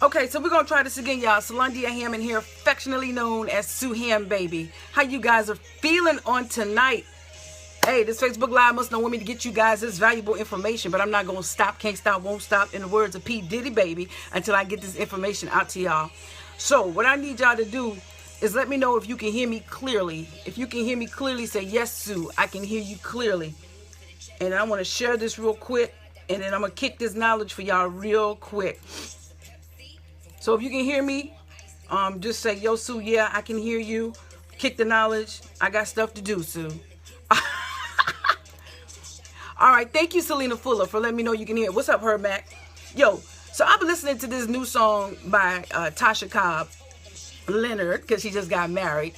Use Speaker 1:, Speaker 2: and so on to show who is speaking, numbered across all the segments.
Speaker 1: Okay, so we're going to try this again, y'all. Salandia Hammond here, affectionately known as Sueham, baby. How you guys are feeling on tonight? Hey, this Facebook Live must not want me to get you guys this valuable information, but I'm not going to stop, can't stop, won't stop, in the words of P. Diddy, baby, until I get this information out to y'all. So what I need y'all to do is let me know if you can hear me clearly. If you can hear me clearly, say, yes, Sue, I can hear you clearly. And I want to share this real quick, and then I'm going to kick this knowledge for y'all real quick. So if you can hear me, just say, yo, Sue, yeah, I can hear you. Kick the knowledge. I got stuff to do, Sue. All right, thank you, Selena Fuller, for letting me know you can hear. What's up, Herb Mac? Yo, so I've been listening to this new song by Tasha Cobb Leonard, because she just got married,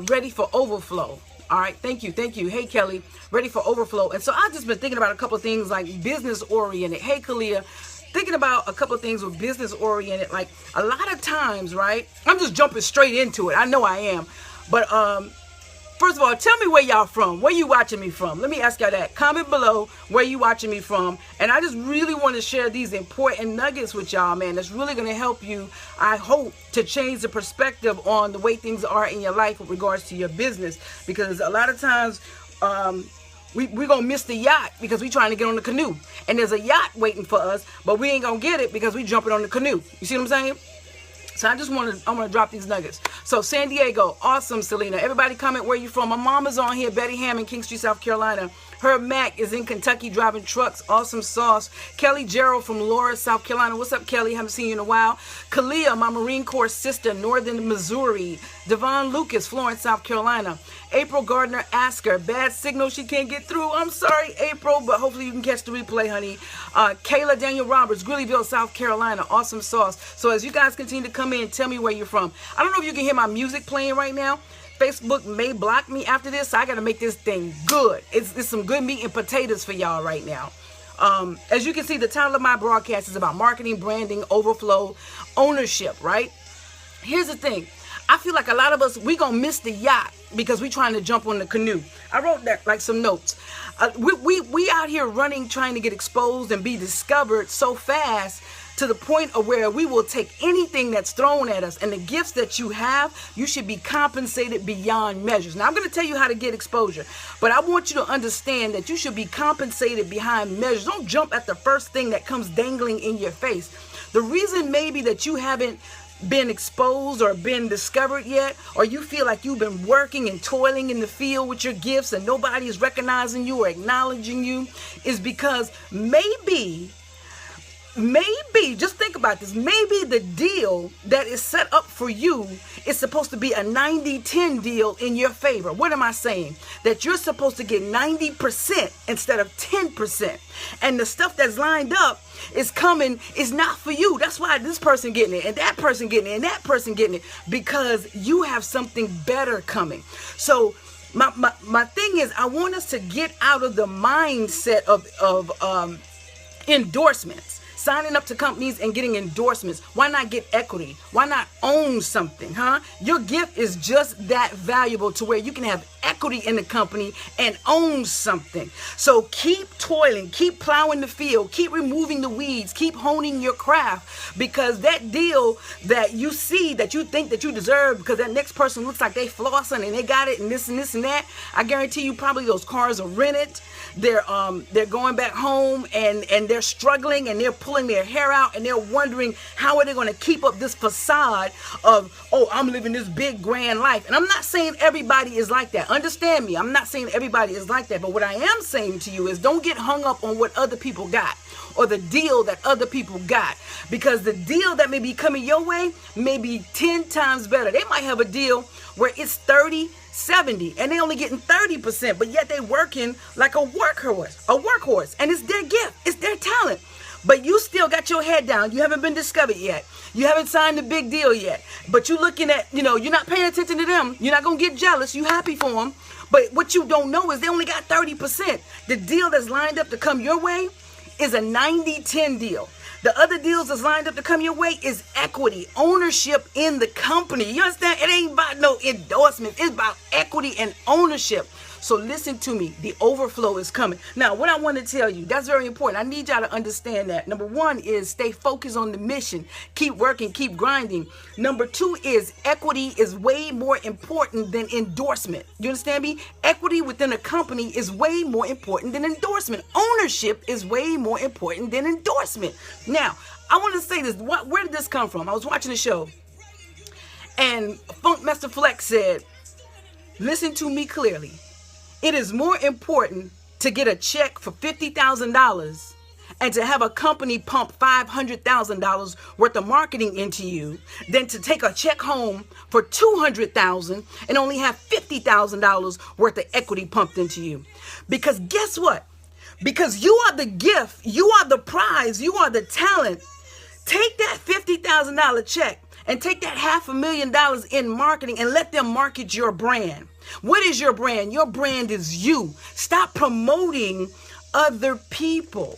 Speaker 1: Ready for Overflow. All right, thank you. Hey, Kelly, Ready for Overflow. And so I've just been thinking about a couple of things like business-oriented. Hey, Kalia, thinking about a couple of things with business-oriented. Like a lot of times, right, I'm just jumping straight into it. I know I am. But first of all, tell me where y'all from. Where you watching me from? Let me ask y'all that. Comment below where you watching me from. And I just really want to share these important nuggets with y'all, man. That's really going to help you, I hope, to change the perspective on the way things are in your life with regards to your business. Because a lot of times, we're going to miss the yacht because we're trying to get on the canoe. And there's a yacht waiting for us, but we ain't going to get it because we jumping on the canoe. You see what I'm saying? So I want to drop these nuggets. So San Diego, awesome, Selena. Everybody comment where you from. My mom is on here, Betty Hammond, King Street, South Carolina. Herb Mack is in Kentucky driving trucks. Awesome sauce. Kelly Gerald from Laura, South Carolina. What's up, Kelly? Haven't seen you in a while. Kalia, my Marine Corps sister, Northern Missouri. Devon Lucas, Florence, South Carolina. April Gardner Asker, bad signal, she can't get through. I'm sorry, April, but hopefully you can catch the replay, honey. Kayla Daniel Roberts, Greeleyville, South Carolina. Awesome sauce. So as you guys continue to come in, tell me where you're from. I don't know if you can hear my music playing right now. Facebook may block me after this, so I got to make this thing good. It's some good meat and potatoes for y'all right now. As you can see, the title of my broadcast is about marketing, branding, overflow, ownership, right? Here's the thing. I feel like a lot of us, we going to miss the yacht because we trying to jump on the canoe. I wrote that like some notes. We out here running, trying to get exposed and be discovered so fast to the point of where we will take anything that's thrown at us. And the gifts that you have, you should be compensated beyond measures. Now, I'm going to tell you how to get exposure, but I want you to understand that you should be compensated behind measures. Don't jump at the first thing that comes dangling in your face. The reason maybe that you haven't been exposed or been discovered yet, or you feel like you've been working and toiling in the field with your gifts and nobody is recognizing you or acknowledging you, is because maybe, just think about this, maybe the deal that is set up for you is supposed to be a 90-10 deal in your favor. What am I saying? That you're supposed to get 90% instead of 10%. And the stuff that's lined up is coming is not for you. That's why this person getting it and that person getting it and that person getting it, because you have something better coming. So my thing is, I want us to get out of the mindset of endorsements. Signing up to companies and getting endorsements. Why not get equity? Why not own something, huh? Your gift is just that valuable to where you can have equity in the company and own something. So keep toiling, keep plowing the field, keep removing the weeds, keep honing your craft, because that deal that you see that you think that you deserve because that next person looks like they flossing and they got it and this and this and that, I guarantee you probably those cars are rented. They're going back home and they're struggling and they're pulling their hair out and they're wondering how are they going to keep up this facade of, oh, I'm living this big grand life. And I'm not saying everybody is like that. Understand me. I'm not saying everybody is like that. But what I am saying to you is don't get hung up on what other people got or the deal that other people got, because the deal that may be coming your way may be 10 times better. They might have a deal where it's 30-70 and they only getting 30%, but yet they working like a workhorse, and it's their gift, it's their talent. But you still got your head down. You haven't been discovered yet. You haven't signed the big deal yet. But you're looking at, you're not paying attention to them. You're not going to get jealous. You happy for them. But what you don't know is they only got 30%. The deal that's lined up to come your way is a 90-10 deal. The other deals that's lined up to come your way is equity, ownership in the company. You understand? It ain't about no endorsement. It's about equity and ownership. So listen to me. The overflow is coming. Now, what I want to tell you, that's very important. I need y'all to understand that. Number one is stay focused on the mission. Keep working, keep grinding. Number two is equity is way more important than endorsement. You understand me? Equity within a company is way more important than endorsement. Ownership is way more important than endorsement. Now, I want to say this. Where did this come from? I was watching a show, and Funk Master Flex said, listen to me clearly. It is more important to get a check for $50,000 and to have a company pump $500,000 worth of marketing into you than to take a check home for $200,000 and only have $50,000 worth of equity pumped into you. Because guess what? Because you are the gift, you are the prize, you are the talent. Take that $50,000 check and take that $500,000 in marketing and let them market your brand. What is your brand? Your brand is you. Stop promoting other people.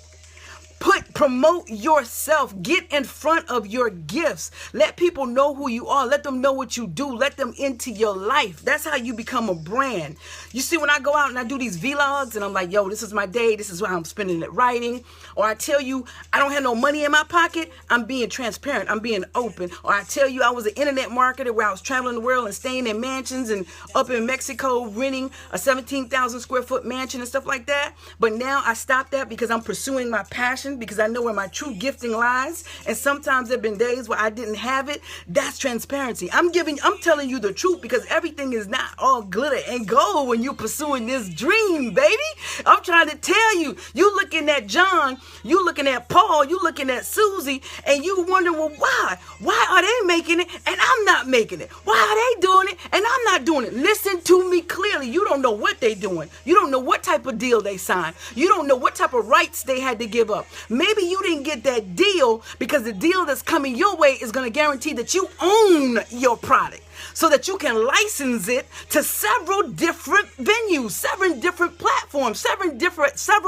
Speaker 1: Promote yourself. Get in front of your gifts. Let people know who you are. Let them know what you do. Let them into your life. That's how you become a brand. You see, when I go out and I do these vlogs and I'm like, yo, this is my day. This is why I'm spending it writing. Or I tell you I don't have no money in my pocket. I'm being transparent. I'm being open. Or I tell you I was an internet marketer where I was traveling the world and staying in mansions and up in Mexico renting a 17,000 square foot mansion and stuff like that. But now I stopped that because I'm pursuing my passion, because I know where my true gifting lies. And sometimes there have been days where I didn't have it. That's transparency. I'm telling you the truth, because everything is not all glitter and gold when you're pursuing this dream, baby. I'm trying to tell you, you looking at John, you looking at Paul, you looking at Susie, and you wonder, well, why? Why are they making it and I'm not making it? Why are they doing it and I'm not doing it? Listen to me clearly. You don't know what they're doing. You don't know what type of deal they signed. You don't know what type of rights they had to give up. Maybe you didn't get that deal because the deal that's coming your way is going to guarantee that you own your product, so that you can license it to several different venues, several different platforms, several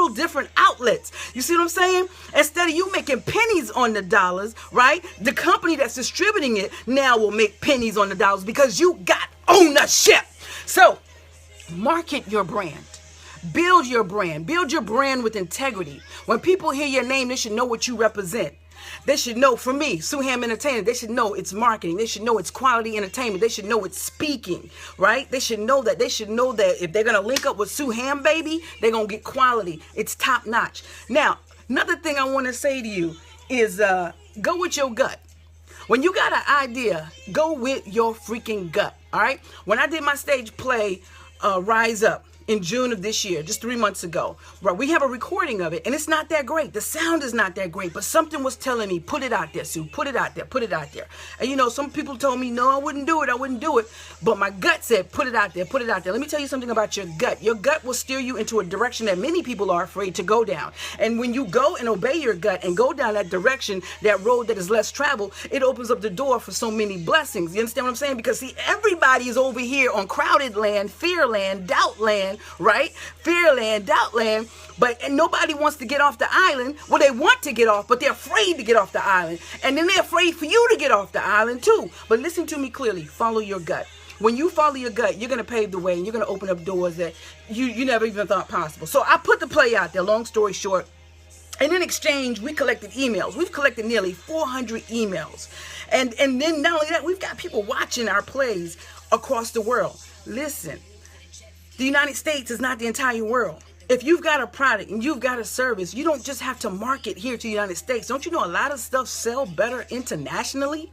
Speaker 1: different outlets. You see what I'm saying? Instead of you making pennies on the dollars, right? The company that's distributing it now will make pennies on the dollars because you got ownership. So market your brand. Build your brand. Build your brand with integrity. When people hear your name, they should know what you represent. They should know, for me, Sueham Entertainment, they should know it's marketing. They should know it's quality entertainment. They should know it's speaking, right? They should know that. They should know that if they're going to link up with Sueham, baby, they're going to get quality. It's top notch. Now, another thing I want to say to you is go with your gut. When you got an idea, go with your freaking gut, all right? When I did my stage play, Rise Up, in June of this year, just 3 months ago, right? We have a recording of it, and it's not that great. The sound is not that great, but something was telling me, put it out there, Sue, put it out there, put it out there. And you know, some people told me, no, I wouldn't do it, but my gut said, put it out there, put it out there. Let me tell you something about your gut. Your gut will steer you into a direction that many people are afraid to go down. And when you go and obey your gut and go down that direction, that road that is less traveled, it opens up the door for so many blessings. You understand what I'm saying? Because see, everybody is over here on crowded land, fear land, doubt land, right? Fear land, doubt land, but nobody wants to get off the island. Well, they want to get off, but they're afraid to get off the island. And then they're afraid for you to get off the island too. But listen to me clearly. Follow your gut. When you follow your gut, you're going to pave the way, and you're going to open up doors that you never even thought possible. So I put the play out there, long story short. And in exchange, we collected emails. We've collected nearly 400 emails. And then not only that, we've got people watching our plays across the world. Listen. The United States is not the entire world. If you've got a product and you've got a service, you don't just have to market here to the United States. Don't you know a lot of stuff sell better internationally?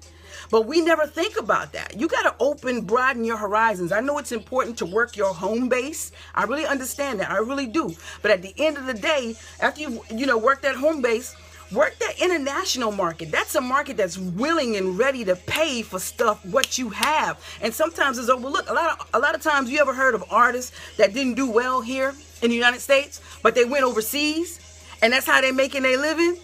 Speaker 1: But we never think about that. You got to broaden your horizons. I know it's important to work your home base. I really understand that. I really do. But at the end of the day, after you work that home base, work that international market. That's a market that's willing and ready to pay for stuff, what you have. And sometimes it's overlooked. A lot of times, you ever heard of artists that didn't do well here in the United States, but they went overseas, and that's how they're making their living?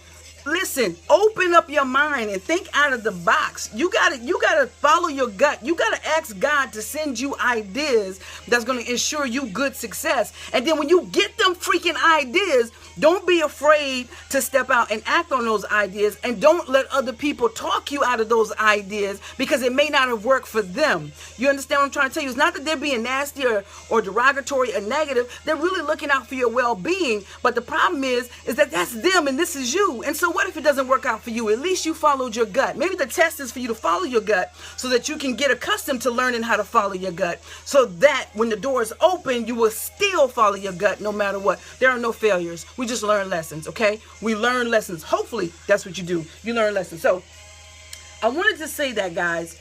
Speaker 1: Listen. listen, open up your mind and think out of the box. You gotta follow your gut. You gotta ask God to send you ideas that's gonna ensure you good success. And then when you get them freaking ideas, don't be afraid to step out and act on those ideas, and don't let other people talk you out of those ideas because it may not have worked for them. You understand what I'm trying to tell you? It's not that they're being nasty or derogatory or negative. They're really looking out for your well-being. But the problem is that that's them and this is you. And so what if it doesn't work out for you? At least you followed your gut. Maybe the test is for you to follow your gut so that you can get accustomed to learning how to follow your gut, so that when the door is open, you will still follow your gut no matter what. There are no failures. We just learn lessons, okay? We learn lessons. Hopefully, that's what you do. You learn lessons. So, I wanted to say that, guys.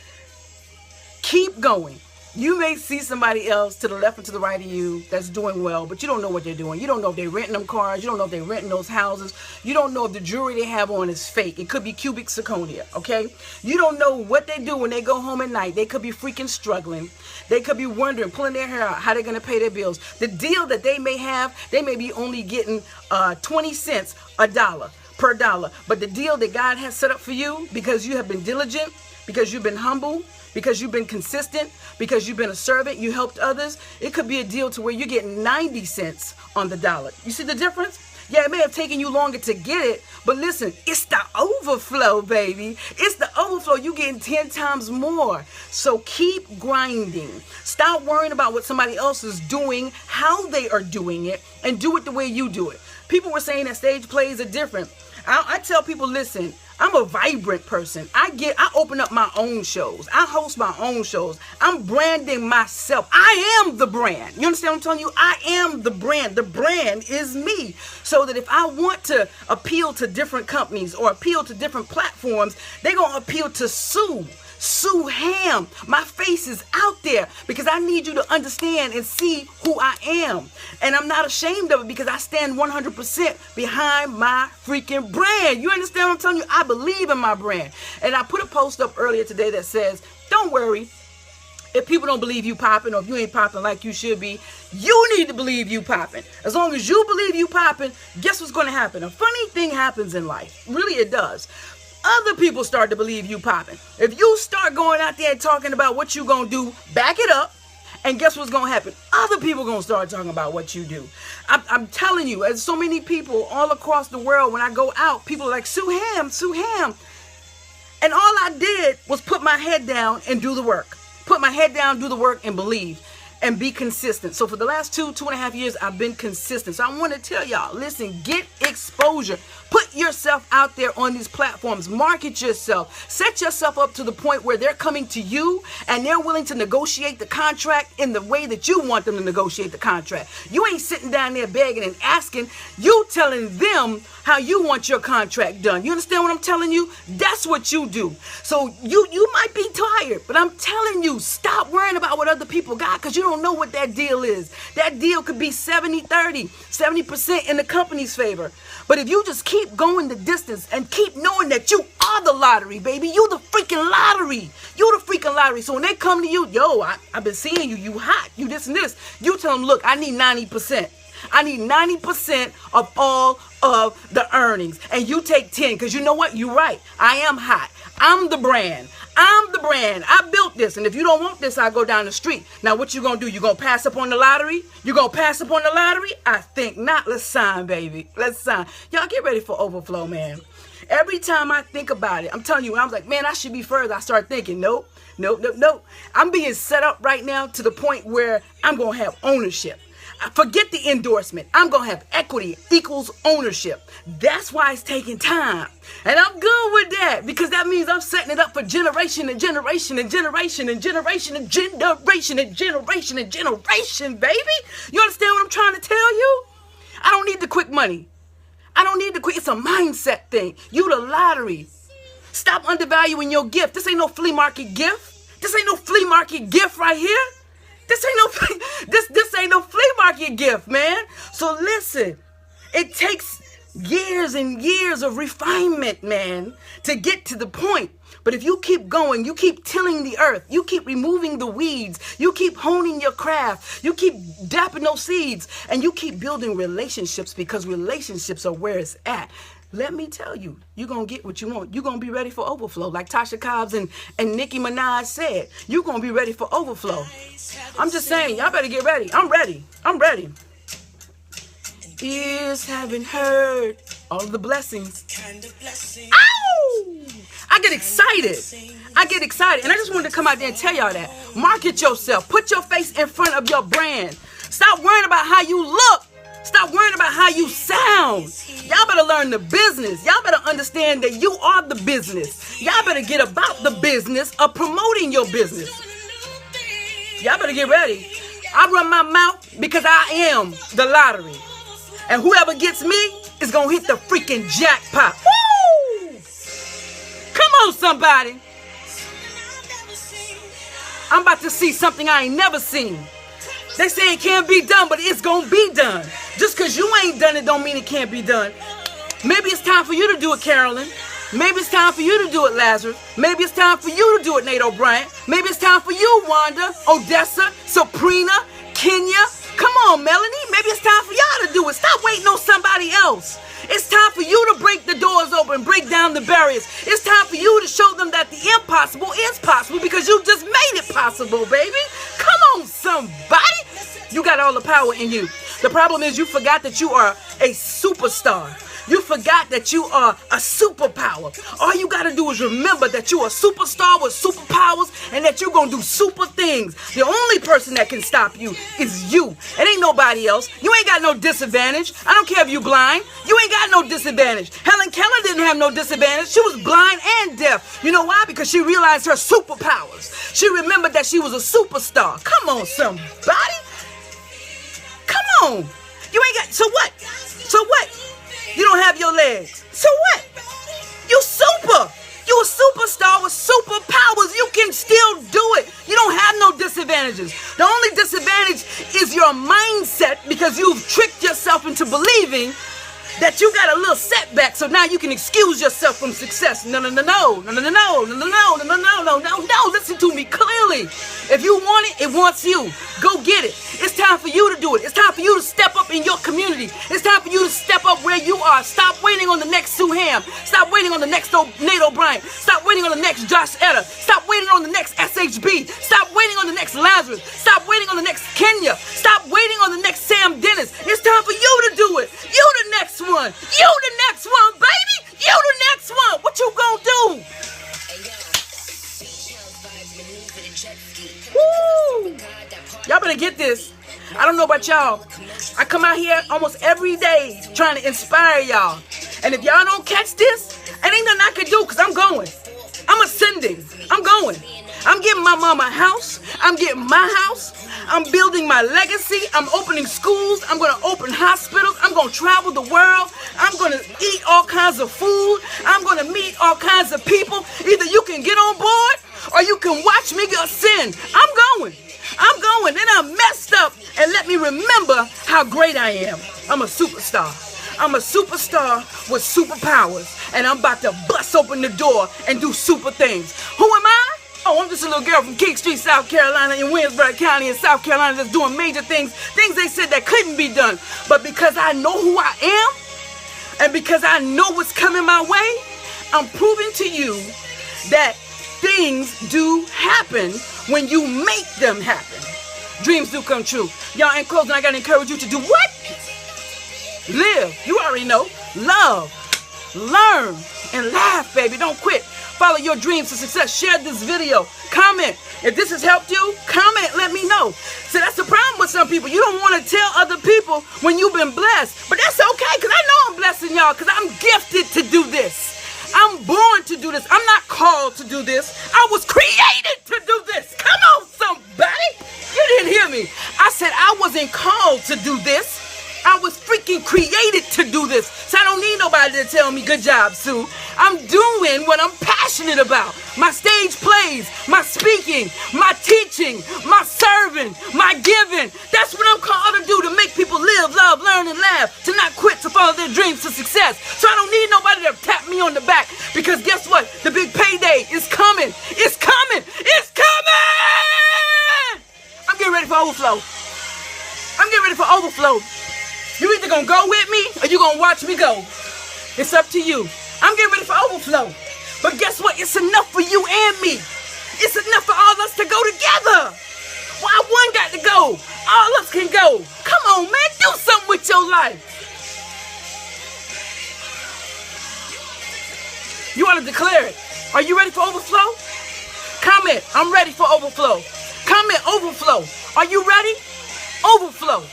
Speaker 1: Keep going. You may see somebody else to the left and to the right of you that's doing well, but you don't know what they're doing. You don't know if they're renting them cars. You don't know if they're renting those houses. You don't know if the jewelry they have on is fake. It could be cubic zirconia, okay? You don't know what they do when they go home at night. They could be freaking struggling. They could be wondering, pulling their hair out, how they're going to pay their bills. The deal that they may have, they may be only getting 20 cents a dollar per dollar. But the deal that God has set up for you, because you have been diligent, because you've been humble, because you've been consistent, because you've been a servant, you helped others, it could be a deal to where you're getting 90 cents on the dollar. You see the difference? Yeah, it may have taken you longer to get it, but listen, it's the overflow, baby. It's the overflow. You're getting 10 times more. So keep grinding. Stop worrying about what somebody else is doing, how they are doing it, and do it the way you do it. People were saying that stage plays are different. I tell people, listen, I'm a vibrant person. I open up my own shows. I host my own shows. I'm branding myself. I am the brand. You understand what I'm telling you? I am the brand. The brand is me. So that if I want to appeal to different companies or appeal to different platforms, they're going to appeal to sueham. My face is out there because I need you to understand and see who I am. And I'm not ashamed of it because I stand 100% behind my freaking brand. You understand what I'm telling you? I believe in my brand. And I put a post up earlier today that says, don't worry if people don't believe you popping, or if you ain't popping like you should be. You need to believe you popping. As long as you believe you popping, guess what's going to happen? A funny thing happens in life. Really, it does. Other people start to believe you popping. If you start going out there and talking about what you gonna do, back it up, and guess what's gonna happen? Other people gonna start talking about what you do. I'm telling you, as so many people all across the world, when I go out, people are like, sueham. And all I did was put my head down and do the work. Put my head down, do the work, and believe. And be consistent. So for the last 2.5 years, I've been consistent. So I want to tell y'all, listen, get exposure. Put yourself out there on these platforms. Market yourself. Set yourself up to the point where they're coming to you and they're willing to negotiate the contract in the way that you want them to negotiate the contract. You ain't sitting down there begging and asking. You telling them how you want your contract done. You understand what I'm telling you? That's what you do. So you might be tired, but I'm telling you, stop worrying about what other people got, because you don't know what that deal is. That deal could be 70-30, 70% in the company's favor. But if you just keep going the distance and keep knowing that you are the lottery, baby, you the freaking lottery. You the freaking lottery. So when they come to you, yo, I've been seeing you, you hot, you this and this. You tell them, look, I need 90%. I need 90% of all of the earnings. And you take 10, because you know what? You're right. I am hot. I'm the brand. I'm the brand. I built this. And if you don't want this, I'll go down the street. Now, what you going to do? You going to pass up on the lottery? You going to pass up on the lottery? I think not. Let's sign, baby. Let's sign. Y'all get ready for overflow, man. Every time I think about it, I'm telling you, I was like, man, I should be further. I start thinking, nope. I'm being set up right now to the point where I'm going to have ownership. Forget the endorsement. I'm going to have equity equals ownership. That's why it's taking time. And I'm good with that, because that means I'm setting it up for generation and generation and generation and generation and generation and generation and generation, baby. You understand what I'm trying to tell you? I don't need the quick money. I don't need the quick. It's a mindset thing. You the lottery. Stop undervaluing your gift. This ain't no flea market gift. This ain't no flea market gift right here. This ain't no flea market gift, man. So listen, it takes years and years of refinement, man, to get to the point. But if you keep going, you keep tilling the earth, you keep removing the weeds, you keep honing your craft, you keep dapping those seeds, and you keep building relationships, because relationships are where it's at. let me tell you, you're going to get what you want. You're going to be ready for overflow. Like Tasha Cobbs and Nicki Minaj said, you're going to be ready for overflow. I'm just saying, y'all better get ready. I'm ready. I'm ready. Ears haven't heard all of the blessings. Ow! I get excited. I get excited. And I just wanted to come out there and tell y'all that. Market yourself. Put your face in front of your brand. Stop worrying about how you look. Stop worrying about how you sound. Y'all better learn the business. Y'all better understand that you are the business. Y'all better get about the business of promoting your business. Y'all better get ready. I run my mouth because I am the lottery. And whoever gets me is going to hit the freaking jackpot. Woo! Come on, somebody. I'm about to see something I ain't never seen. They say it can't be done, but it's going to be done. Just because you ain't done it don't mean it can't be done. Maybe it's time for you to do it, Carolyn. Maybe it's time for you to do it, Lazarus. Maybe it's time for you to do it, Nate O'Brien. Maybe it's time for you, Wanda, Odessa, Sabrina, Kenya. Come on, Melanie. Maybe it's time for y'all to do it. Stop waiting on somebody else. It's time for you to break the doors open, break down the barriers. It's time for you to show them that the impossible is possible because you just made it possible, baby. Come on, somebody. You got all the power in you. The problem is you forgot that you are a superstar. You forgot that you are a superpower. All you got to do is remember that you're a superstar with superpowers and that you're going to do super things. The only person that can stop you is you. It ain't nobody else. You ain't got no disadvantage. I don't care if you blind. You ain't got no disadvantage. Helen Keller didn't have no disadvantage. She was blind and deaf. You know why? Because she realized her superpowers. She remembered that she was a superstar. Come on, somebody. Come on. You ain't got, so what? So what? You don't have your legs. So what? You super. You a superstar with superpowers. You can still do it. You don't have no disadvantages. The only disadvantage is your mindset because you've tricked yourself into believing that you got a little setback, so now you can excuse yourself from success. No. Listen to me clearly. If you want it, it wants you. Go get it. It's time for you to do it. It's time for you to step up in your community. It's time for you to step up where you are. Stop waiting on the next Sueham. Stop waiting on the next Nate O'Brien. Stop waiting on the next Josh Etta. Stop waiting on the next SHB. Stop waiting on the next Lazarus. Stop waiting on the next Kenya. Stop waiting on the next Sam Dennis. It's time for you to do it. You the next one. You the next one, baby. You the next one. What you gonna do? Woo! Y'all better get this. I don't know about y'all. I come out here almost every day trying to inspire y'all. And if y'all don't catch this, it ain't nothing I can do because I'm going. I'm ascending. I'm going. I'm getting my mama a house. I'm getting my house. I'm building my legacy. I'm opening schools. I'm going to open hospitals. I'm going to travel the world. I'm going to eat all kinds of food. I'm going to meet all kinds of people. Either you can get on board or you can watch me ascend. I'm going. I'm going. Then I'm messed up and let me remember how great I am. I'm a superstar. I'm a superstar with superpowers. And I'm about to bust open the door and do super things. Who am I? Oh, I'm just a little girl from King Street, South Carolina, in Williamsburg County in South Carolina that's doing major things, things they said that couldn't be done. But because I know who I am, and because I know what's coming my way, I'm proving to you that things do happen when you make them happen. Dreams do come true. Y'all, in closing, I got to encourage you to do what? Live. You already know. Love. Learn. And laugh, baby. Don't quit. Follow your dreams to success. Share this video. Comment. If this has helped you, comment. Let me know. So that's the problem with some people. You don't want to tell other people when you've been blessed. But that's okay because I know I'm blessing y'all because I'm gifted to do this. I'm born to do this. I'm not called to do this. I was created to do this. Come on, somebody. You didn't hear me. I said I wasn't called to do this. I was freaking created to do this. So I don't need nobody to tell me, good job, Sue. I'm doing what I'm passionate about. My stage plays, my speaking, my teaching, my serving, my giving. That's what I'm called to do, to make people live, love, learn, and laugh. To not quit, to follow their dreams to success. So I don't need nobody to tap me on the back. Because guess what? The big payday is coming. It's coming. It's coming! I'm getting ready for overflow. I'm getting ready for overflow. You either gonna go with me or you gonna watch me go. It's up to you. I'm getting ready for overflow. But guess what? It's enough for you and me. It's enough for all of us to go together. Why one got to go? All of us can go. Come on, man. Do something with your life. You want to declare it. Are you ready for overflow? Comment, I'm ready for overflow. Comment, overflow. Are you ready? Overflow.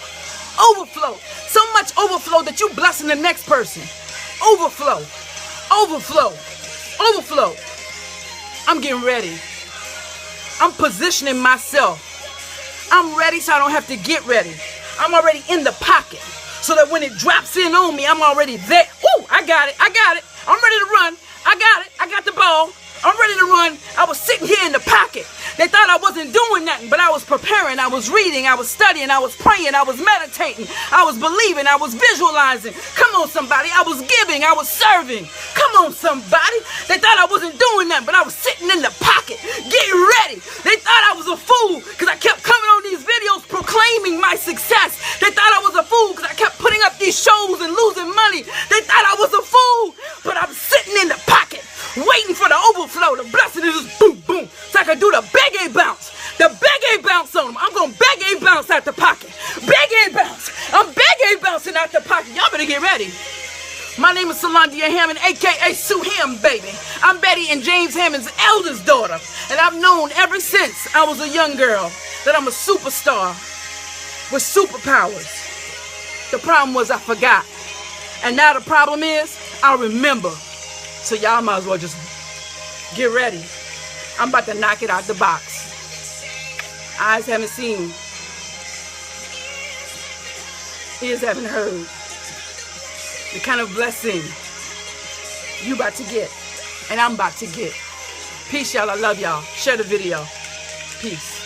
Speaker 1: Overflow. So much overflow that you blessing the next person. Overflow. Overflow. Overflow. I'm getting ready. I'm positioning myself. I'm ready so I don't have to get ready. I'm already in the pocket so that when it drops in on me, I'm already there. Ooh, I got it. I got it. I'm ready to run. I got it. I got the ball. I'm ready to run. I was sitting here in the pocket. They thought I wasn't doing nothing, but I was preparing. I was reading. I was studying. I was praying. I was meditating. I was believing. I was visualizing. Come on, somebody. I was giving. I was serving. Come on, somebody. They thought I wasn't doing nothing, but I was sitting in the pocket, getting ready. They thought I was a fool because I kept coming on these videos proclaiming my success. They thought I was a fool because I kept putting up these shows and losing money. They thought I was a fool, but I'm sitting in the pocket, waiting for the overflow. The blessing is just boom, boom. So I can do the big A bounce. The big A bounce on them. I'm going to big A bounce out the pocket. Big A bounce. I'm big A bouncing out the pocket. Y'all better get ready. My name is Solandia Hammond, a.k.a. Sueham, baby. I'm Betty and James Hammond's eldest daughter. And I've known ever since I was a young girl that I'm a superstar with superpowers. The problem was I forgot. And now the problem is I remember. So y'all might as well just get ready. I'm about to knock it out the box. Eyes haven't seen. Ears haven't heard. The kind of blessing you about to get and I'm about to get. Peace, y'all. I love y'all. Share the video. Peace.